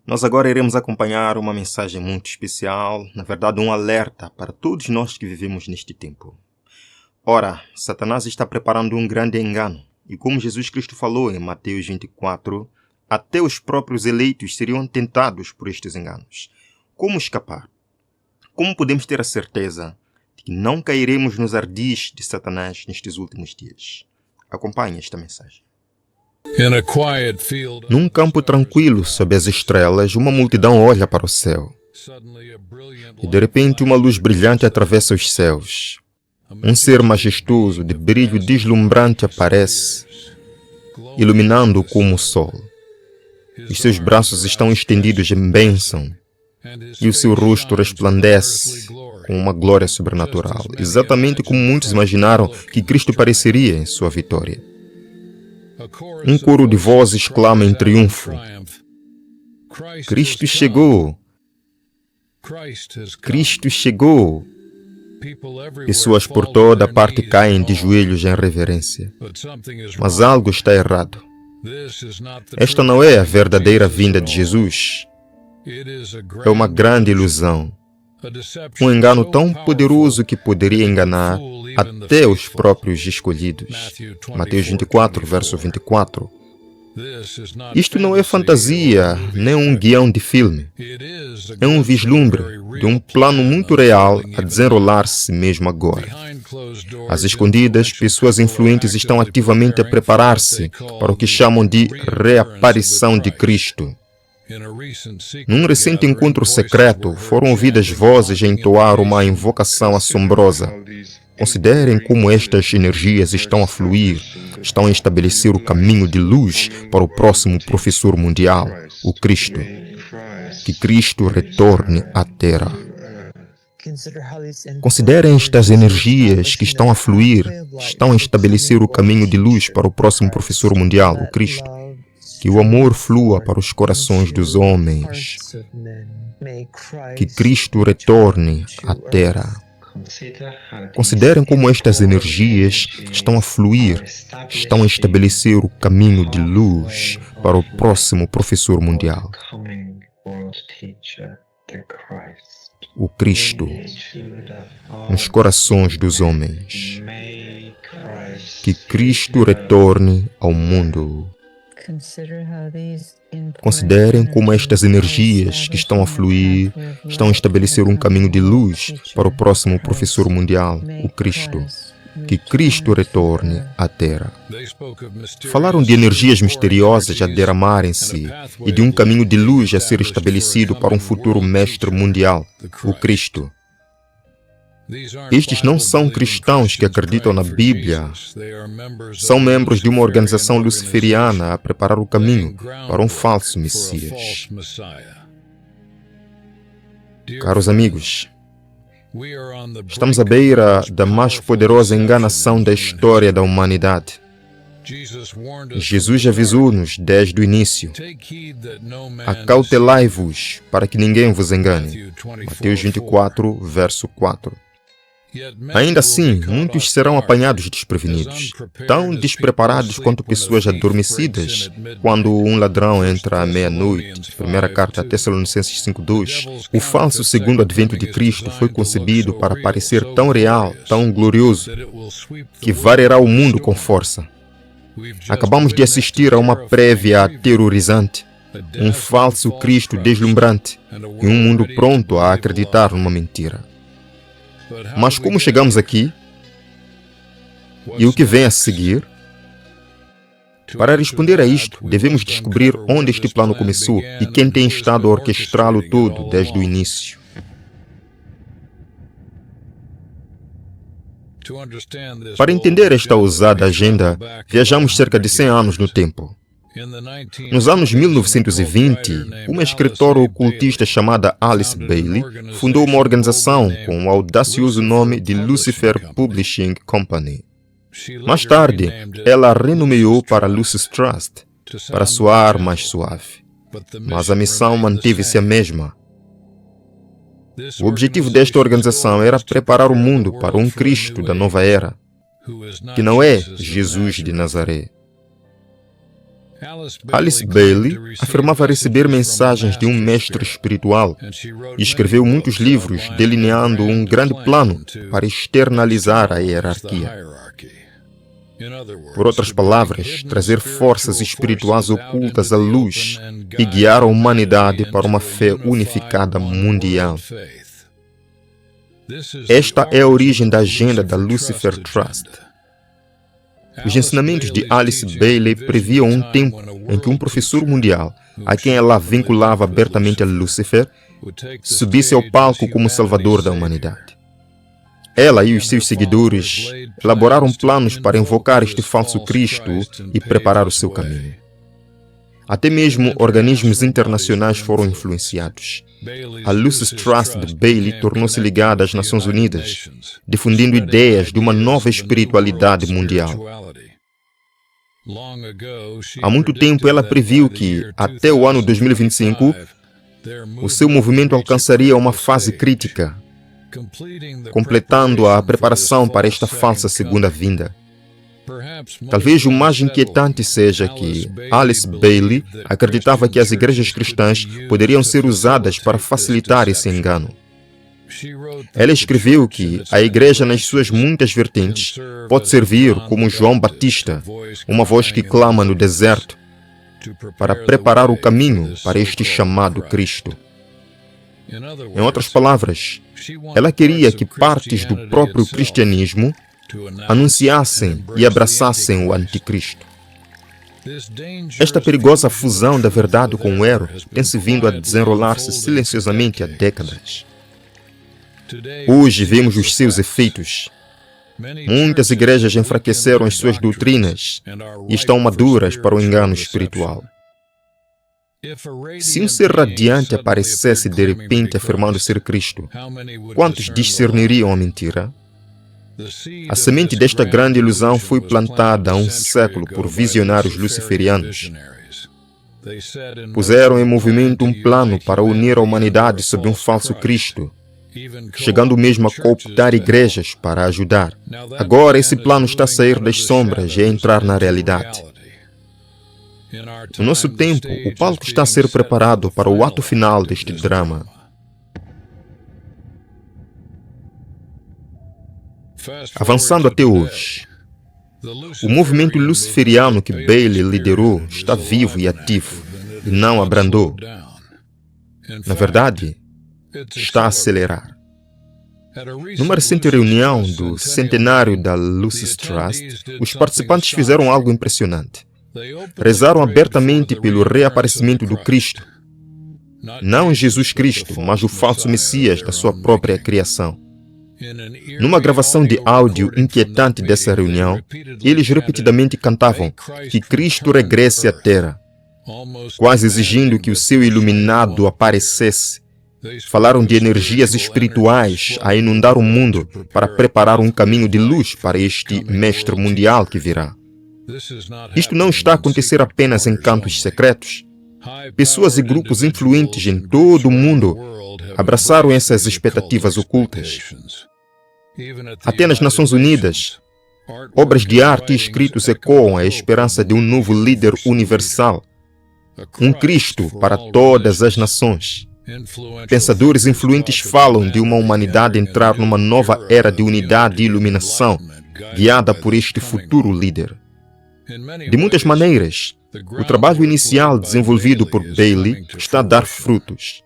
Nós agora iremos acompanhar uma mensagem muito especial, na verdade um alerta para todos nós que vivemos neste tempo. Ora, Satanás está preparando um grande engano, e como Jesus Cristo falou em Mateus 24, até os próprios eleitos seriam tentados por estes enganos. Como escapar? Como podemos ter a certeza de que não cairemos nos ardis de Satanás nestes últimos dias? Acompanhe esta mensagem. Num campo tranquilo, sob as estrelas, uma multidão olha para o céu. E de repente uma luz brilhante atravessa os céus. Um ser majestoso, de brilho deslumbrante aparece, iluminando como o sol. Os seus braços estão estendidos em bênção, e o seu rosto resplandece com uma glória sobrenatural, exatamente como muitos imaginaram que Cristo pareceria em sua vitória. Um coro de vozes clama em triunfo: Cristo chegou! Cristo chegou! Pessoas por toda parte caem de joelhos em reverência. Mas algo está errado. Esta não é a verdadeira vinda de Jesus. É uma grande ilusão. Um engano tão poderoso que poderia enganar até os próprios escolhidos. Mateus 24, verso 24. Isto não é fantasia, nem um guião de filme. É um vislumbre de um plano muito real a desenrolar-se mesmo agora. Às escondidas, pessoas influentes estão ativamente a preparar-se para o que chamam de reaparição de Cristo. Num recente encontro secreto, foram ouvidas vozes a entoar uma invocação assombrosa. Considerem como estas energias estão a fluir, estão a estabelecer o caminho de luz para o próximo professor mundial, o Cristo. Que Cristo retorne à Terra. Considerem estas energias que estão a fluir, estão a estabelecer o caminho de luz para o próximo professor mundial, o Cristo. Que o amor flua para os corações dos homens. Que Cristo retorne à Terra. Considerem como estas energias estão a fluir, estão a estabelecer o caminho de luz para o próximo professor mundial, o Cristo, nos corações dos homens. Que Cristo retorne ao mundo. Considerem como estas energias que estão a fluir estão a estabelecer um caminho de luz para o próximo professor mundial, o Cristo. Que Cristo retorne à Terra. Falaram de energias misteriosas a derramarem-se e de um caminho de luz a ser estabelecido para um futuro mestre mundial, o Cristo. Estes não são cristãos que acreditam na Bíblia. São membros de uma organização luciferiana a preparar o caminho para um falso Messias. Caros amigos, estamos à beira da mais poderosa enganação da história da humanidade. Jesus avisou-nos desde o início: acautelai-vos para que ninguém vos engane. Mateus 24, verso 4. Ainda assim, muitos serão apanhados desprevenidos, tão despreparados quanto pessoas adormecidas quando um ladrão entra à meia-noite. Primeira carta a Tessalonicenses 5:2. O falso segundo advento de Cristo foi concebido para parecer tão real, tão glorioso, que varrerá o mundo com força. Acabamos de assistir a uma prévia aterrorizante, um falso Cristo deslumbrante e um mundo pronto a acreditar numa mentira. Mas como chegamos aqui? E o que vem a seguir? Para responder a isto, devemos descobrir onde este plano começou e quem tem estado a orquestrá-lo todo desde o início. Para entender esta ousada agenda, viajamos cerca de 100 anos no tempo. Nos anos 1920, uma escritora ocultista chamada Alice Bailey fundou uma organização com o audacioso nome de Lucifer Publishing Company. Mais tarde, ela a renomeou para Lucis Trust, para soar mais suave. Mas a missão manteve-se a mesma. O objetivo desta organização era preparar o mundo para um Cristo da nova era, que não é Jesus de Nazaré. Alice Bailey afirmava receber mensagens de um mestre espiritual e escreveu muitos livros delineando um grande plano para externalizar a hierarquia. Por outras palavras, trazer forças espirituais ocultas à luz e guiar a humanidade para uma fé unificada mundial. Esta é a origem da agenda da Lucifer Trust. Os ensinamentos de Alice Bailey previam um tempo em que um professor mundial, a quem ela vinculava abertamente a Lúcifer, subisse ao palco como salvador da humanidade. Ela e os seus seguidores elaboraram planos para invocar este falso Cristo e preparar o seu caminho. Até mesmo organismos internacionais foram influenciados. A Lucis Trust de Bailey tornou-se ligada às Nações Unidas, difundindo ideias de uma nova espiritualidade mundial. Há muito tempo ela previu que, até o ano 2025, o seu movimento alcançaria uma fase crítica, completando a preparação para esta falsa segunda vinda. Talvez o mais inquietante seja que Alice Bailey acreditava que as igrejas cristãs poderiam ser usadas para facilitar esse engano. Ela escreveu que a igreja, nas suas muitas vertentes, pode servir como João Batista, uma voz que clama no deserto, para preparar o caminho para este chamado Cristo. Em outras palavras, ela queria que partes do próprio cristianismo anunciassem e abraçassem o anticristo. Esta perigosa fusão da verdade com o erro tem se vindo a desenrolar-se silenciosamente há décadas. Hoje vemos os seus efeitos. Muitas igrejas enfraqueceram as suas doutrinas e estão maduras para o engano espiritual. Se um ser radiante aparecesse de repente afirmando ser Cristo, quantos discerniriam a mentira? A semente desta grande ilusão foi plantada há um século por visionários luciferianos. Puseram em movimento um plano para unir a humanidade sob um falso Cristo, chegando mesmo a cooptar igrejas para ajudar. Agora esse plano está a sair das sombras e a entrar na realidade. No nosso tempo, o palco está a ser preparado para o ato final deste drama. Avançando até hoje, o movimento luciferiano que Bailey liderou está vivo e ativo, e não abrandou. Na verdade, está a acelerar. Numa recente reunião do centenário da Lucis Trust, os participantes fizeram algo impressionante. Rezaram abertamente pelo reaparecimento do Cristo. Não Jesus Cristo, mas o falso Messias da sua própria criação. Numa gravação de áudio inquietante dessa reunião, eles repetidamente cantavam que Cristo regresse à Terra, quase exigindo que o seu iluminado aparecesse. Falaram de energias espirituais a inundar o mundo para preparar um caminho de luz para este mestre mundial que virá. Isto não está a acontecer apenas em cantos secretos. Pessoas e grupos influentes em todo o mundo abraçaram essas expectativas ocultas. Até nas Nações Unidas, obras de arte e escritos ecoam a esperança de um novo líder universal, um Cristo para todas as nações. Pensadores influentes falam de uma humanidade entrar numa nova era de unidade e iluminação, guiada por este futuro líder. De muitas maneiras, o trabalho inicial desenvolvido por Bailey está a dar frutos.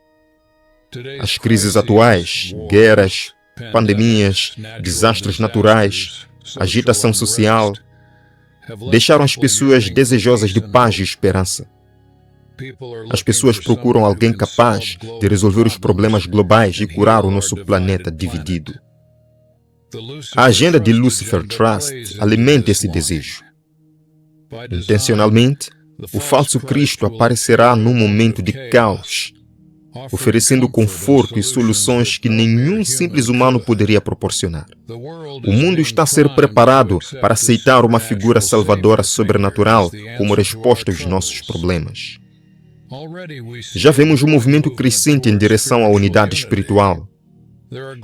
As crises atuais, guerras, pandemias, desastres naturais, agitação social, deixaram as pessoas desejosas de paz e esperança. As pessoas procuram alguém capaz de resolver os problemas globais e curar o nosso planeta dividido. A agenda de Lucifer Trust alimenta esse desejo. Intencionalmente, o falso Cristo aparecerá num momento de caos, oferecendo conforto e soluções que nenhum simples humano poderia proporcionar. O mundo está a ser preparado para aceitar uma figura salvadora sobrenatural como resposta aos nossos problemas. Já vemos um movimento crescente em direção à unidade espiritual.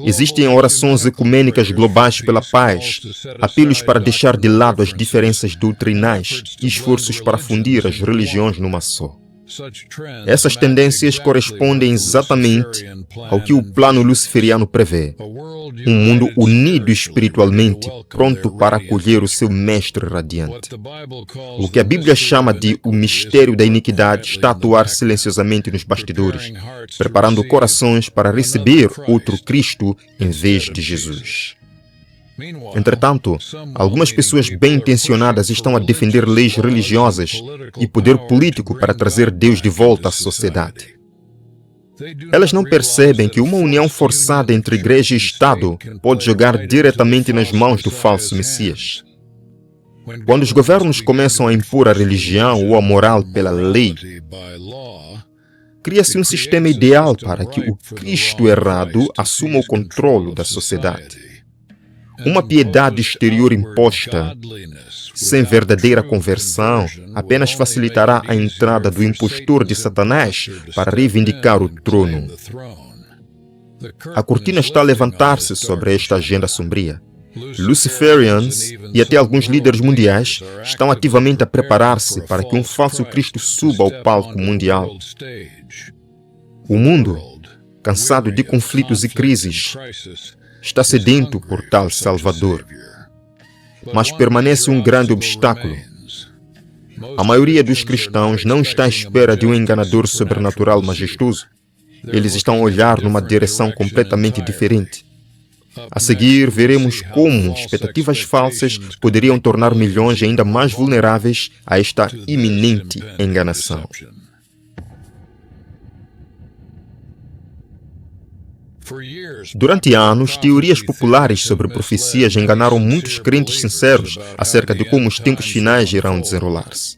Existem orações ecumênicas globais pela paz, apelos para deixar de lado as diferenças doutrinais e esforços para fundir as religiões numa só. Essas tendências correspondem exatamente ao que o plano luciferiano prevê. Um mundo unido espiritualmente, pronto para acolher o seu mestre radiante. O que a Bíblia chama de o mistério da iniquidade está a atuar silenciosamente nos bastidores, preparando corações para receber outro Cristo em vez de Jesus. Entretanto, algumas pessoas bem-intencionadas estão a defender leis religiosas e poder político para trazer Deus de volta à sociedade. Elas não percebem que uma união forçada entre igreja e Estado pode jogar diretamente nas mãos do falso Messias. Quando os governos começam a impor a religião ou a moral pela lei, cria-se um sistema ideal para que o Cristo errado assuma o controle da sociedade. Uma piedade exterior imposta, sem verdadeira conversão, apenas facilitará a entrada do impostor de Satanás para reivindicar o trono. A cortina está a levantar-se sobre esta agenda sombria. Luciferians e até alguns líderes mundiais estão ativamente a preparar-se para que um falso Cristo suba ao palco mundial. O mundo, cansado de conflitos e crises, está sedento por tal Salvador. Mas permanece um grande obstáculo. A maioria dos cristãos não está à espera de um enganador sobrenatural majestoso. Eles estão a olhar numa direção completamente diferente. A seguir, veremos como expectativas falsas poderiam tornar milhões ainda mais vulneráveis a esta iminente enganação. Durante anos, teorias populares sobre profecias enganaram muitos crentes sinceros acerca de como os tempos finais irão desenrolar-se.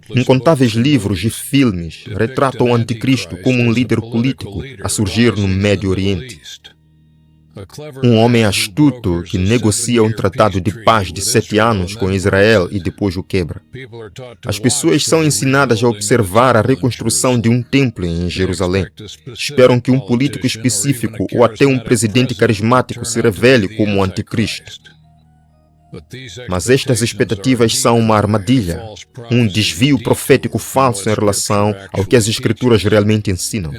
Incontáveis livros e filmes retratam o anticristo como um líder político a surgir no Médio Oriente. Um homem astuto que negocia um tratado de paz de 7 anos com Israel e depois o quebra. As pessoas são ensinadas a observar a reconstrução de um templo em Jerusalém. Esperam que um político específico ou até um presidente carismático se revele como o anticristo. Mas estas expectativas são uma armadilha, um desvio profético falso em relação ao que as Escrituras realmente ensinam.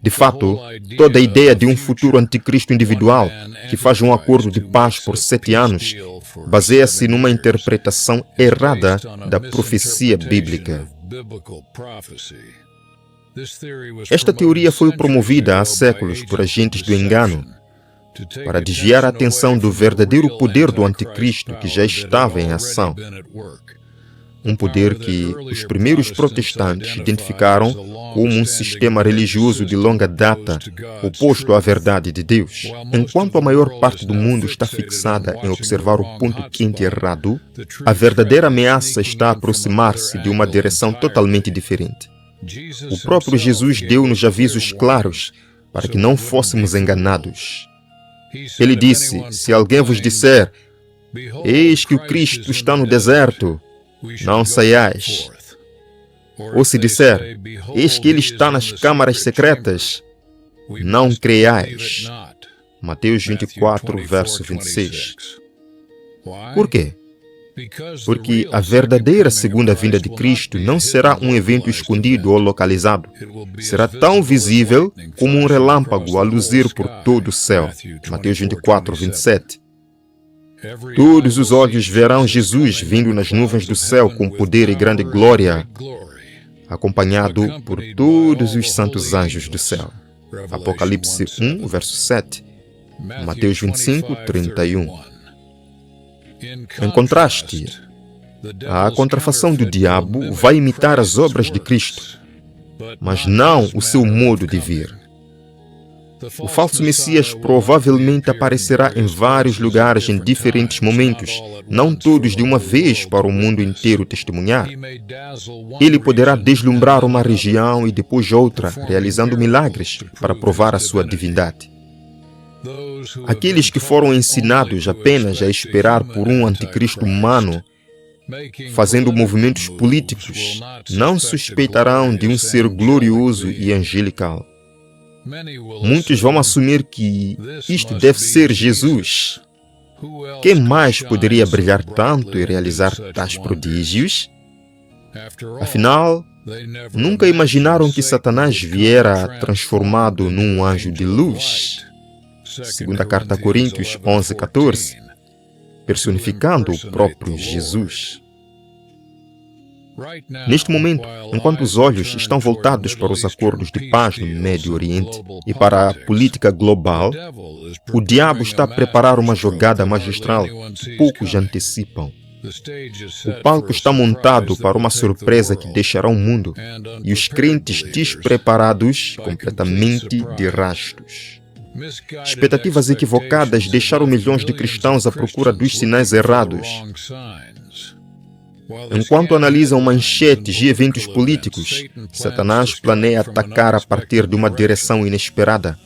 De fato, toda a ideia de um futuro anticristo individual que faz um acordo de paz por 7 anos baseia-se numa interpretação errada da profecia bíblica. Esta teoria foi promovida há séculos por agentes do engano para desviar a atenção do verdadeiro poder do anticristo que já estava em ação. Um poder que os primeiros protestantes identificaram como um sistema religioso de longa data oposto à verdade de Deus. Enquanto a maior parte do mundo está fixada em observar o ponto quente errado, a verdadeira ameaça está a aproximar-se de uma direção totalmente diferente. O próprio Jesus deu-nos avisos claros para que não fôssemos enganados. Ele disse: se alguém vos disser, eis que o Cristo está no deserto, não saiais. Ou se disser, eis que ele está nas câmaras secretas, não creiais. Mateus 24, verso 26. Por quê? Porque a verdadeira segunda vinda de Cristo não será um evento escondido ou localizado. Será tão visível como um relâmpago a luzir por todo o céu. Mateus 24, 27. Todos os olhos verão Jesus vindo nas nuvens do céu com poder e grande glória, acompanhado por todos os santos anjos do céu. Apocalipse 1, verso 7. Mateus 25, 31. Em contraste, a contrafação do diabo vai imitar as obras de Cristo, mas não o seu modo de vir. O falso Messias provavelmente aparecerá em vários lugares em diferentes momentos, não todos de uma vez para o mundo inteiro testemunhar. Ele poderá deslumbrar uma região e depois outra, realizando milagres para provar a sua divindade. Aqueles que foram ensinados apenas a esperar por um anticristo humano, fazendo movimentos políticos, não suspeitarão de um ser glorioso e angelical. Muitos vão assumir que isto deve ser Jesus. Quem mais poderia brilhar tanto e realizar tais prodígios? Afinal, nunca imaginaram que Satanás viera transformado num anjo de luz. Segunda carta a Coríntios 11:14, personificando o próprio Jesus. Neste momento, enquanto os olhos estão voltados para os acordos de paz no Médio Oriente e para a política global, o diabo está a preparar uma jogada magistral que poucos antecipam. O palco está montado para uma surpresa que deixará o mundo e os crentes despreparados completamente de rastos. Expectativas equivocadas deixaram milhões de cristãos à procura dos sinais errados. Enquanto analisam manchetes e eventos políticos, Satanás planeia atacar a partir de uma direção inesperada,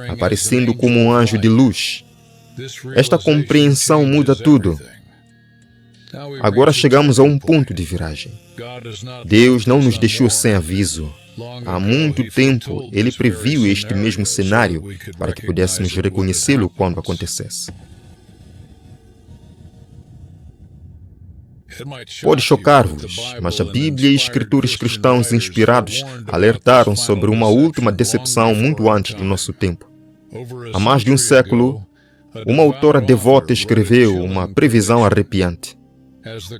aparecendo como um anjo de luz. Esta compreensão muda tudo. Agora chegamos a um ponto de viragem. Deus não nos deixou sem aviso. Há muito tempo, Ele previu este mesmo cenário para que pudéssemos reconhecê-lo quando acontecesse. Pode chocar-vos, mas a Bíblia e escritores cristãos inspirados alertaram sobre uma última decepção muito antes do nosso tempo. Há mais de um século, uma autora devota escreveu uma previsão arrepiante.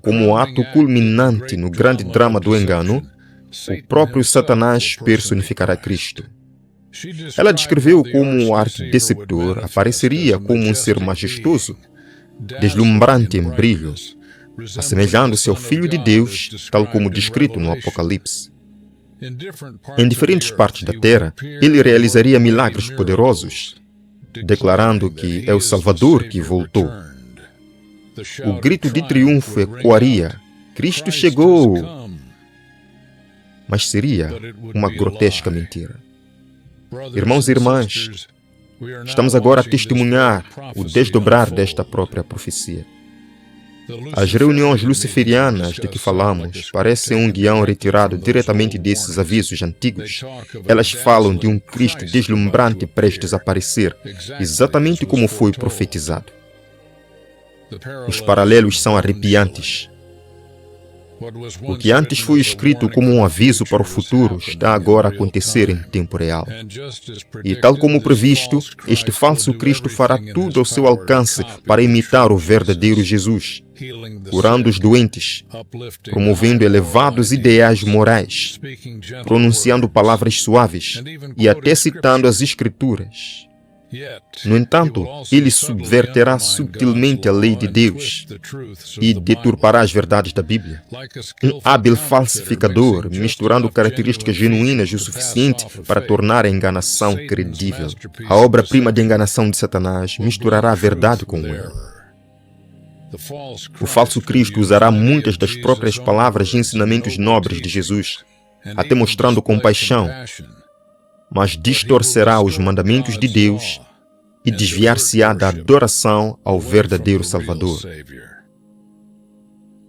Como ato culminante no grande drama do engano, o próprio Satanás personificará Cristo. Ela descreveu como o arquideceptor apareceria como um ser majestoso, deslumbrante em brilho, assemelhando-se ao Filho de Deus, tal como descrito no Apocalipse. Em diferentes partes da terra, ele realizaria milagres poderosos, declarando que é o Salvador que voltou. O grito de triunfo ecoaria: Cristo chegou! Mas seria uma grotesca mentira. Irmãos e irmãs, estamos agora a testemunhar o desdobrar desta própria profecia. As reuniões luciferianas de que falamos parecem um guião retirado diretamente desses avisos antigos. Elas falam de um Cristo deslumbrante prestes a aparecer, exatamente como foi profetizado. Os paralelos são arrepiantes. O que antes foi escrito como um aviso para o futuro está agora a acontecer em tempo real. E tal como previsto, este falso Cristo fará tudo ao seu alcance para imitar o verdadeiro Jesus, curando os doentes, promovendo elevados ideais morais, pronunciando palavras suaves e até citando as Escrituras. No entanto, ele subverterá sutilmente a lei de Deus e deturpará as verdades da Bíblia. Um hábil falsificador, misturando características genuínas o suficiente para tornar a enganação credível. A obra-prima de enganação de Satanás misturará a verdade com o erro. O falso Cristo usará muitas das próprias palavras e ensinamentos nobres de Jesus, até mostrando compaixão, mas distorcerá os mandamentos de Deus e desviar-se-á da adoração ao verdadeiro Salvador.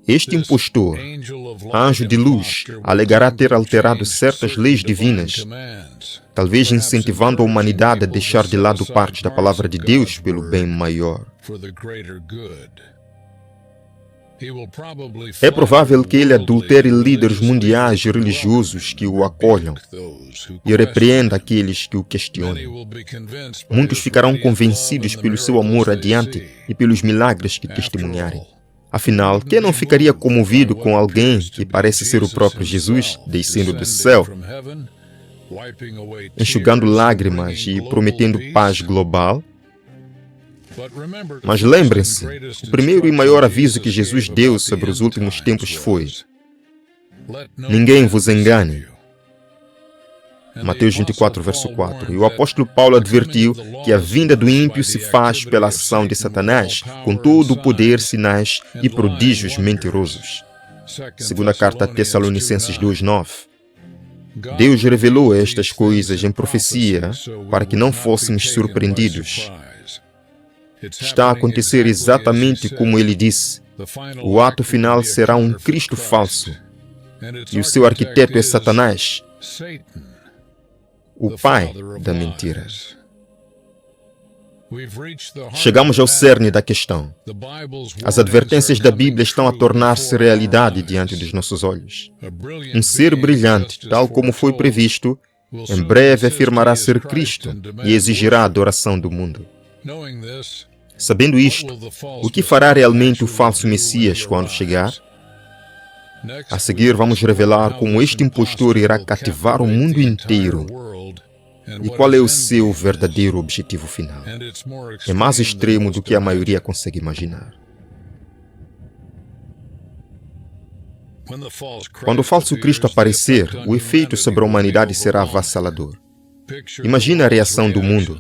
Este impostor, anjo de luz, alegará ter alterado certas leis divinas, talvez incentivando a humanidade a deixar de lado parte da palavra de Deus pelo bem maior. É provável que ele adultere líderes mundiais e religiosos que o acolham e repreenda aqueles que o questionem. Muitos ficarão convencidos pelo seu amor adiante e pelos milagres que testemunharem. Afinal, quem não ficaria comovido com alguém que parece ser o próprio Jesus, descendo do céu, enxugando lágrimas e prometendo paz global? Mas lembrem-se, o primeiro e maior aviso que Jesus deu sobre os últimos tempos foi: ninguém vos engane. Mateus 24, verso 4. E o apóstolo Paulo advertiu que a vinda do ímpio se faz pela ação de Satanás, com todo o poder, sinais e prodígios mentirosos. Segunda carta a Tessalonicenses 2:9. Deus revelou estas coisas em profecia para que não fôssemos surpreendidos. Está a acontecer exatamente como ele disse. O ato final será um Cristo falso, e o seu arquiteto é Satanás. o pai da mentira. Chegamos ao cerne da questão. As advertências da Bíblia estão a tornar-se realidade diante dos nossos olhos. Um ser brilhante, tal como foi previsto, em breve afirmará ser Cristo e exigirá a adoração do mundo. Sabendo isto, o que fará realmente o falso Messias quando chegar? A seguir, vamos revelar como este impostor irá cativar o mundo inteiro e qual é o seu verdadeiro objetivo final. É mais extremo do que a maioria consegue imaginar. Quando o falso Cristo aparecer, o efeito sobre a humanidade será avassalador. Imagine a reação do mundo.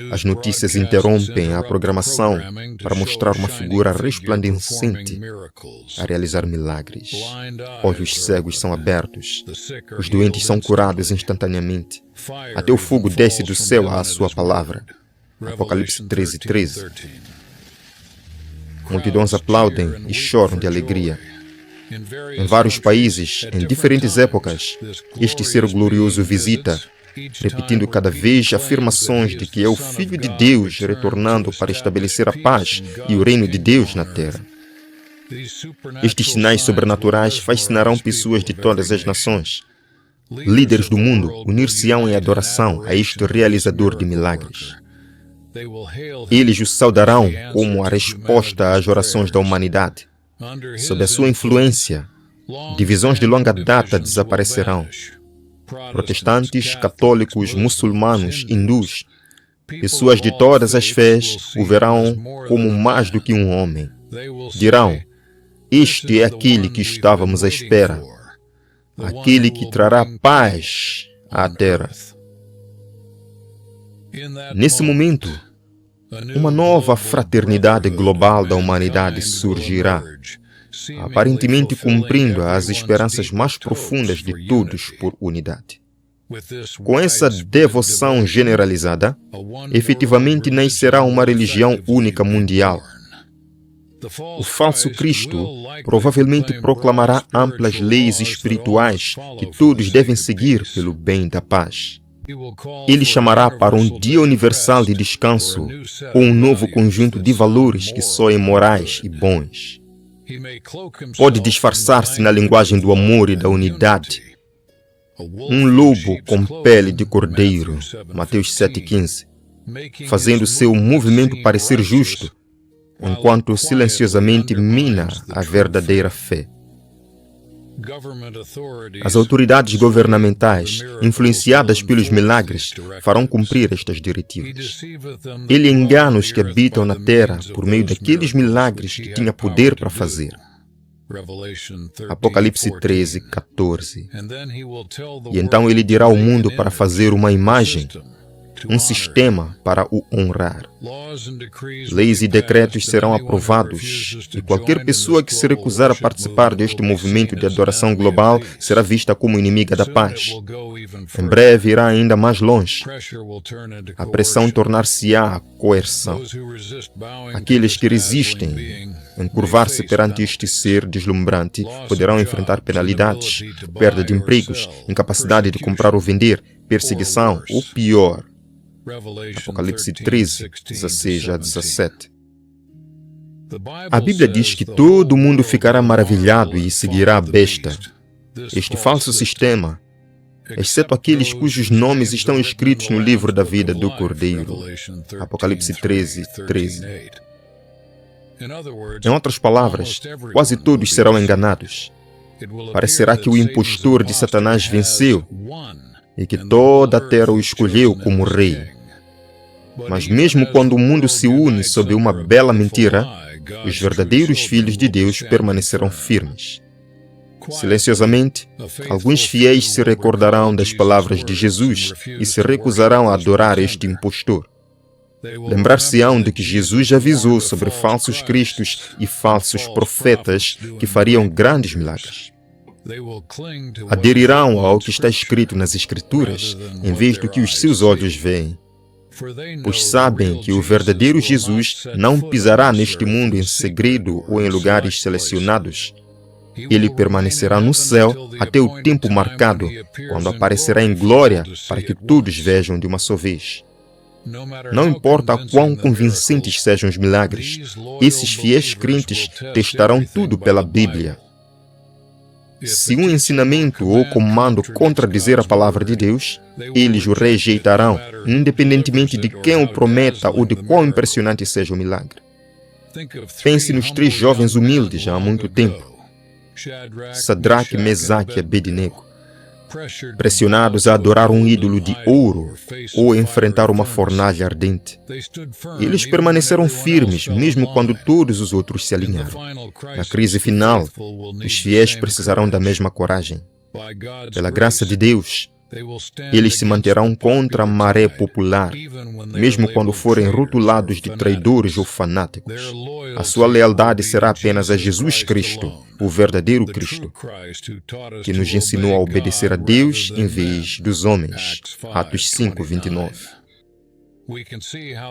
As notícias interrompem a programação para mostrar uma figura resplandecente a realizar milagres. Olhos cegos são abertos. Os doentes são curados instantaneamente. Até o fogo desce do céu à sua palavra. Apocalipse 13:13. Multidões aplaudem e choram de alegria. Em vários países, em diferentes épocas, este ser glorioso visita, repetindo cada vez afirmações de que é o Filho de Deus retornando para estabelecer a paz e o reino de Deus na terra. Estes sinais sobrenaturais fascinarão pessoas de todas as nações. Líderes do mundo unir-se-ão em adoração a este realizador de milagres. Eles o saudarão como a resposta às orações da humanidade. Sob a sua influência, divisões de longa data desaparecerão. Protestantes, católicos, muçulmanos, hindus, pessoas de todas as fés o verão como mais do que um homem. Dirão: este é aquele que estávamos à espera, aquele que trará paz à terra. Nesse momento, uma nova fraternidade global da humanidade surgirá, aparentemente cumprindo as esperanças mais profundas de todos por unidade. Com essa devoção generalizada, efetivamente nascerá uma religião única mundial. O falso Cristo provavelmente proclamará amplas leis espirituais que todos devem seguir pelo bem da paz. Ele chamará para um dia universal de descanso ou um novo conjunto de valores que soem morais e bons. Pode disfarçar-se na linguagem do amor e da unidade. Um lobo com pele de cordeiro, Mateus 7,15, fazendo seu movimento parecer justo, enquanto silenciosamente mina a verdadeira fé. As autoridades governamentais, influenciadas pelos milagres, farão cumprir estas diretivas. Ele engana os que habitam na terra por meio daqueles milagres que tinha poder para fazer. Apocalipse 13:14. E então ele dirá ao mundo para fazer uma imagem, um sistema para o honrar. Leis e decretos serão aprovados e qualquer pessoa que se recusar a participar deste movimento de adoração global será vista como inimiga da paz. Em breve irá ainda mais longe. A pressão tornar-se-á coerção. Aqueles que resistem em curvar-se perante este ser deslumbrante poderão enfrentar penalidades, perda de empregos, incapacidade de comprar ou vender, perseguição ou pior. Apocalipse 13:16-17. A Bíblia diz que todo mundo ficará maravilhado e seguirá a besta. Este falso sistema, exceto aqueles cujos nomes estão escritos no livro da vida do Cordeiro. Apocalipse 13:13. Em outras palavras, quase todos serão enganados. Parecerá que o impostor de Satanás venceu e que toda a terra o escolheu como rei. Mas mesmo quando o mundo se une sob uma bela mentira, os verdadeiros filhos de Deus permanecerão firmes. Silenciosamente, alguns fiéis se recordarão das palavras de Jesus e se recusarão a adorar este impostor. Lembrar-se-ão de que Jesus avisou sobre falsos cristos e falsos profetas que fariam grandes milagres. Aderirão ao que está escrito nas Escrituras, em vez do que os seus olhos veem, pois sabem que o verdadeiro Jesus não pisará neste mundo em segredo ou em lugares selecionados. Ele permanecerá no céu até o tempo marcado, quando aparecerá em glória para que todos vejam de uma só vez. Não importa quão convincentes sejam os milagres, esses fiéis crentes testarão tudo pela Bíblia. Se um ensinamento ou comando contradizer a palavra de Deus, eles o rejeitarão, independentemente de quem o prometa ou de quão impressionante seja o milagre. Pense nos 3 jovens humildes há muito tempo, Sadraque, Mesaque e Abednego, pressionados a adorar um ídolo de ouro ou enfrentar uma fornalha ardente. Eles permaneceram firmes, mesmo quando todos os outros se alinharam. Na crise final, os fiéis precisarão da mesma coragem. Pela graça de Deus, eles se manterão contra a maré popular, mesmo quando forem rotulados de traidores ou fanáticos. A sua lealdade será apenas a Jesus Cristo, o verdadeiro Cristo, que nos ensinou a obedecer a Deus em vez dos homens. Atos 5:29.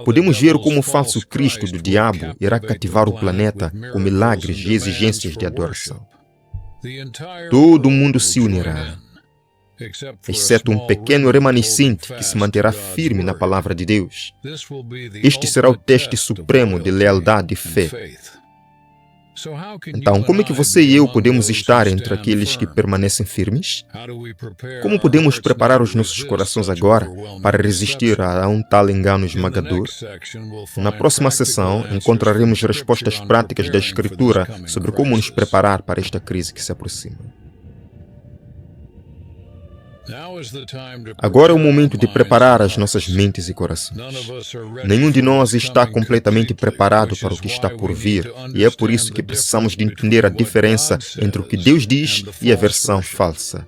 Podemos ver como o falso Cristo do diabo irá cativar o planeta com milagres e exigências de adoração. Todo o mundo se unirá, exceto um pequeno remanescente que se manterá firme na palavra de Deus. Este será o teste supremo de lealdade e fé. Então, como é que você e eu podemos estar entre aqueles que permanecem firmes? Como podemos preparar os nossos corações agora para resistir a um tal engano esmagador? Na próxima sessão, encontraremos respostas práticas da Escritura sobre como nos preparar para esta crise que se aproxima. Agora é o momento de preparar as nossas mentes e corações. Nenhum de nós está completamente preparado para o que está por vir, e é por isso que precisamos de entender a diferença entre o que Deus diz e a versão falsa.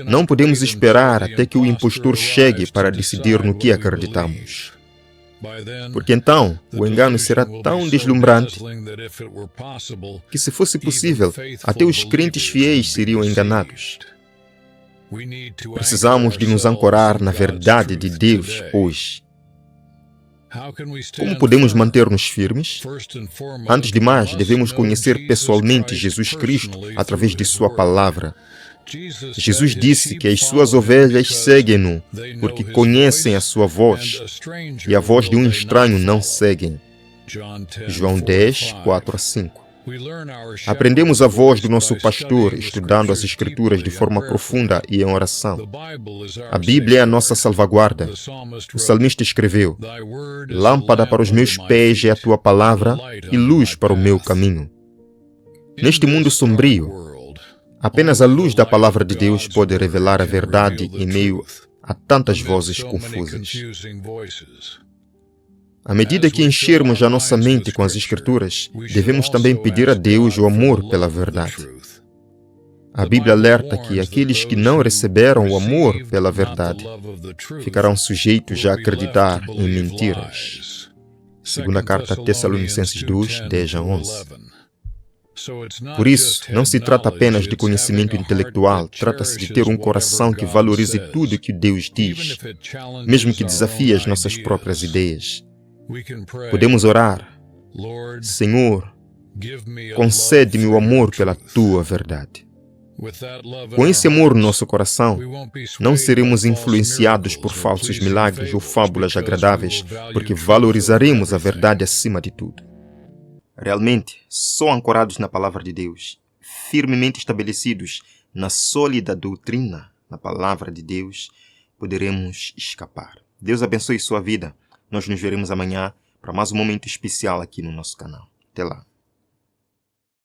Não podemos esperar até que o impostor chegue para decidir no que acreditamos. Porque então, o engano será tão deslumbrante que, se fosse possível, até os crentes fiéis seriam enganados. Precisamos de nos ancorar na verdade de Deus hoje. Como podemos manter-nos firmes? Antes de mais, devemos conhecer pessoalmente Jesus Cristo através de Sua palavra. Jesus disse que as suas ovelhas seguem-no, porque conhecem a sua voz, e a voz de um estranho não seguem. João 10, 4-5. Aprendemos a voz do nosso pastor estudando as Escrituras de forma profunda e em oração. A Bíblia é a nossa salvaguarda. O salmista escreveu: "Lâmpada para os meus pés é a tua palavra e luz para o meu caminho." Neste mundo sombrio, apenas a luz da palavra de Deus pode revelar a verdade em meio a tantas vozes confusas. À medida que enchermos a nossa mente com as Escrituras, devemos também pedir a Deus o amor pela verdade. A Bíblia alerta que aqueles que não receberam o amor pela verdade ficarão sujeitos a acreditar em mentiras. Segunda carta a Tessalonicenses 2, 10-11. Por isso, não se trata apenas de conhecimento intelectual, trata-se de ter um coração que valorize tudo o que Deus diz, mesmo que desafie as nossas próprias ideias. Podemos orar: Senhor, concede-me o amor pela Tua verdade. Com esse amor no nosso coração, não seremos influenciados por falsos milagres ou fábulas agradáveis, porque valorizaremos a verdade acima de tudo. Realmente, só ancorados na palavra de Deus, firmemente estabelecidos na sólida doutrina, na palavra de Deus, poderemos escapar. Deus abençoe sua vida. Nós nos veremos amanhã para mais um momento especial aqui no nosso canal. Até lá.